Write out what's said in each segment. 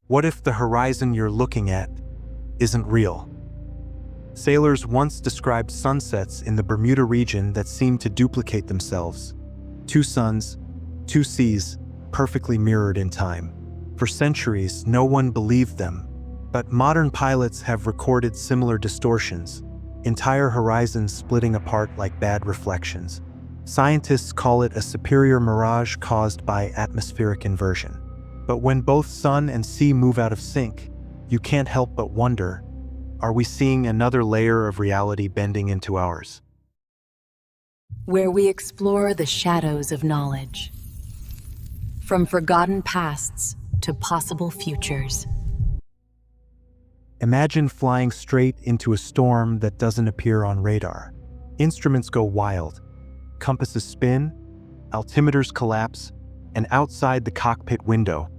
What if the horizon you're looking at isn't real? Sailors once described sunsets in the Bermuda region that seemed to duplicate themselves. Two suns, two seas, perfectly mirrored in time. For centuries, no one believed them. But modern pilots have recorded similar distortions, entire horizons splitting apart like bad reflections. Scientists call it a superior mirage caused by atmospheric inversion. But when both sun and sea move out of sync, you can't help but wonder, are we seeing another layer of reality bending into ours? Where we explore the shadows of knowledge. From forgotten pasts to possible futures. Imagine flying straight into a storm that doesn't appear on radar. Instruments go wild. Compasses spin, altimeters collapse, and outside the cockpit window,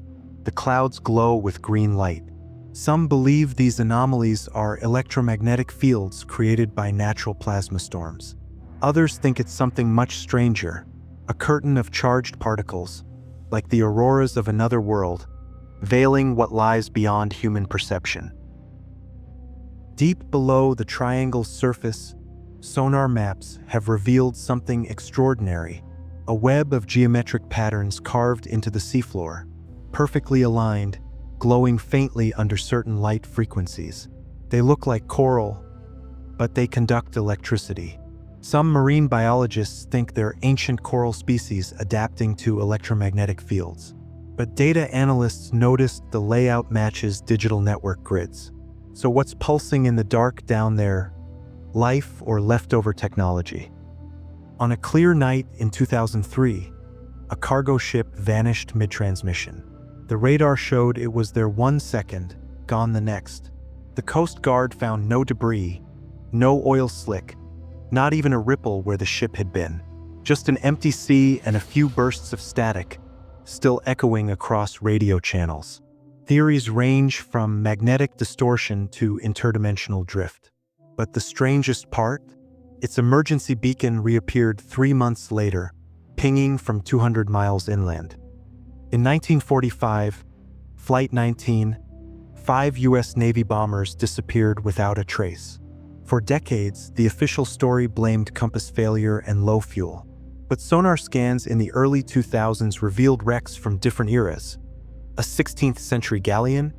the clouds glow with green light. Some believe these anomalies are electromagnetic fields created by natural plasma storms. Others think it's something much stranger, a curtain of charged particles, like the auroras of another world, veiling what lies beyond human perception. Deep below the triangle's surface, sonar maps have revealed something extraordinary, a web of geometric patterns carved into the seafloor, perfectly aligned, glowing faintly under certain light frequencies. They look like coral, but they conduct electricity. Some marine biologists think they're ancient coral species adapting to electromagnetic fields. But data analysts noticed the layout matches digital network grids. So what's pulsing in the dark down there? Life or leftover technology? On a clear night in 2003, a cargo ship vanished mid-transmission. The radar showed it was there 1 second, gone the next. The Coast Guard found no debris, no oil slick, not even a ripple where the ship had been. Just an empty sea and a few bursts of static, still echoing across radio channels. Theories range from magnetic distortion to interdimensional drift. But the strangest part? Its emergency beacon reappeared 3 months later, pinging from 200 miles inland. In 1945, Flight 19, 5 U.S. Navy bombers disappeared without a trace. For decades, the official story blamed compass failure and low fuel. But sonar scans in the early 2000s revealed wrecks from different eras: a 16th century galleon,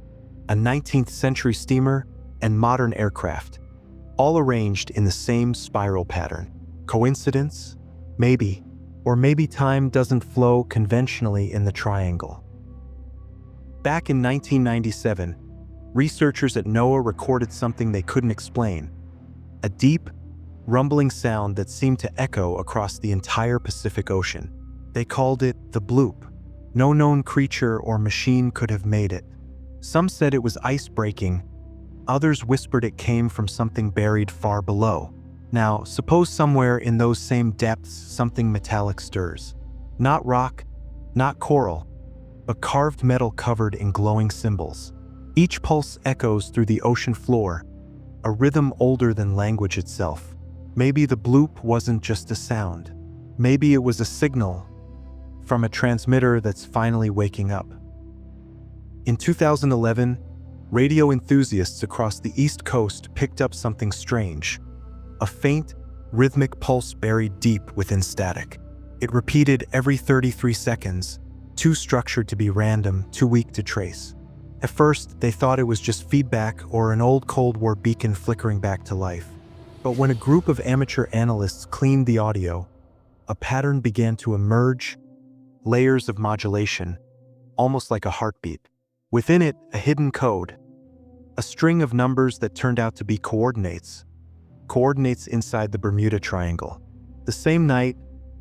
a 19th century steamer, and modern aircraft, all arranged in the same spiral pattern. Coincidence? Maybe. Or maybe time doesn't flow conventionally in the triangle. Back in 1997, researchers at NOAA recorded something they couldn't explain: a deep, rumbling sound that seemed to echo across the entire Pacific Ocean. They called it the bloop. No known creature or machine could have made it. Some said it was ice breaking. Others whispered it came from something buried far below. Now, suppose somewhere in those same depths something metallic stirs. Not rock, not coral, but carved metal covered in glowing symbols. Each pulse echoes through the ocean floor, a rhythm older than language itself. Maybe the bloop wasn't just a sound. Maybe it was a signal from a transmitter that's finally waking up. In 2011, radio enthusiasts across the East Coast picked up something strange: a faint, rhythmic pulse buried deep within static. It repeated every 33 seconds, too structured to be random, too weak to trace. At first, they thought it was just feedback or an old Cold War beacon flickering back to life. But when a group of amateur analysts cleaned the audio, a pattern began to emerge, layers of modulation, almost like a heartbeat. Within it, a hidden code, a string of numbers that turned out to be coordinates inside the Bermuda Triangle. The same night,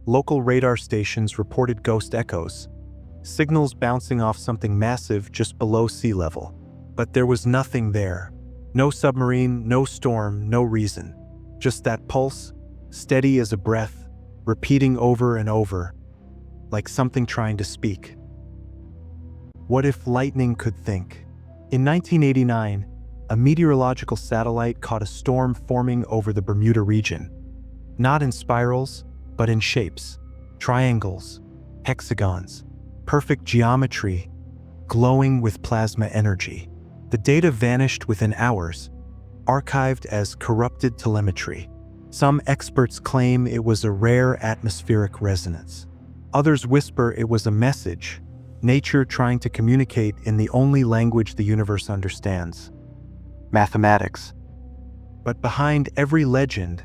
local radar stations reported ghost echoes, signals bouncing off something massive just below sea level. But there was nothing there. No submarine, no storm, no reason. Just that pulse, steady as a breath, repeating over and over, like something trying to speak. What if lightning could think? In 1989, a meteorological satellite caught a storm forming over the Bermuda region. Not in spirals, but in shapes. Triangles, hexagons, perfect geometry, glowing with plasma energy. The data vanished within hours, archived as corrupted telemetry. Some experts claim it was a rare atmospheric resonance. Others whisper it was a message, nature trying to communicate in the only language the universe understands: mathematics. But behind every legend,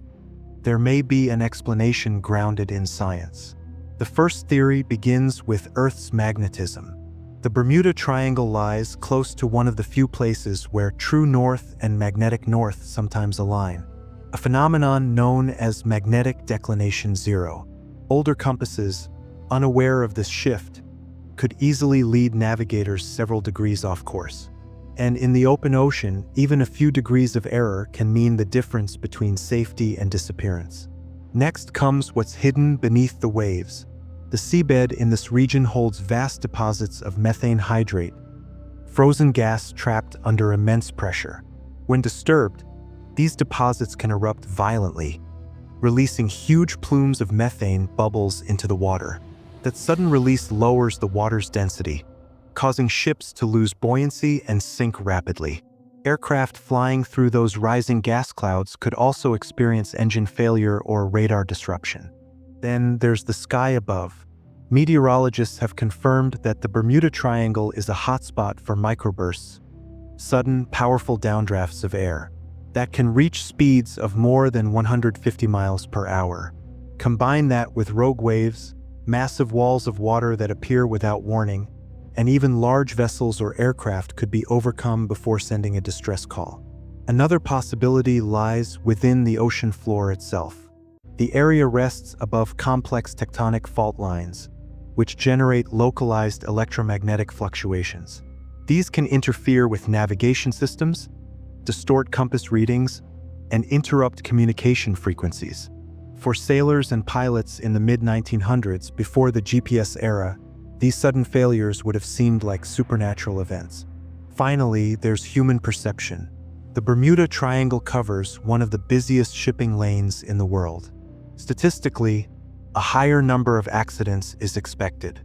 there may be an explanation grounded in science. The first theory begins with Earth's magnetism. The Bermuda Triangle lies close to one of the few places where true north and magnetic north sometimes align, a phenomenon known as magnetic declination zero. Older compasses, unaware of this shift, could easily lead navigators several degrees off course. And in the open ocean, even a few degrees of error can mean the difference between safety and disappearance. Next comes what's hidden beneath the waves. The seabed in this region holds vast deposits of methane hydrate, frozen gas trapped under immense pressure. When disturbed, these deposits can erupt violently, releasing huge plumes of methane bubbles into the water. That sudden release lowers the water's density, causing ships to lose buoyancy and sink rapidly. Aircraft flying through those rising gas clouds could also experience engine failure or radar disruption. Then there's the sky above. Meteorologists have confirmed that the Bermuda Triangle is a hotspot for microbursts, sudden, powerful downdrafts of air that can reach speeds of more than 150 miles per hour. Combine that with rogue waves, massive walls of water that appear without warning, and even large vessels or aircraft could be overcome before sending a distress call. Another possibility lies within the ocean floor itself. The area rests above complex tectonic fault lines, which generate localized electromagnetic fluctuations. These can interfere with navigation systems, distort compass readings, and interrupt communication frequencies. For sailors and pilots in the mid-1900s, before the GPS era, these sudden failures would have seemed like supernatural events. Finally, there's human perception. The Bermuda Triangle covers one of the busiest shipping lanes in the world. Statistically, a higher number of accidents is expected.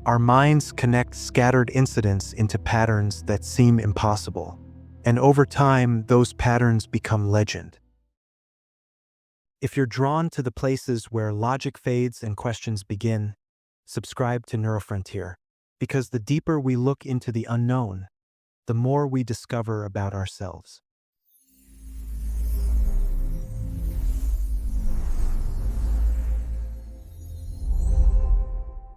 Our minds connect scattered incidents into patterns that seem impossible, and over time, those patterns become legend. If you're drawn to the places where logic fades and questions begin, subscribe to NeuroFrontier, because the deeper we look into the unknown, the more we discover about ourselves.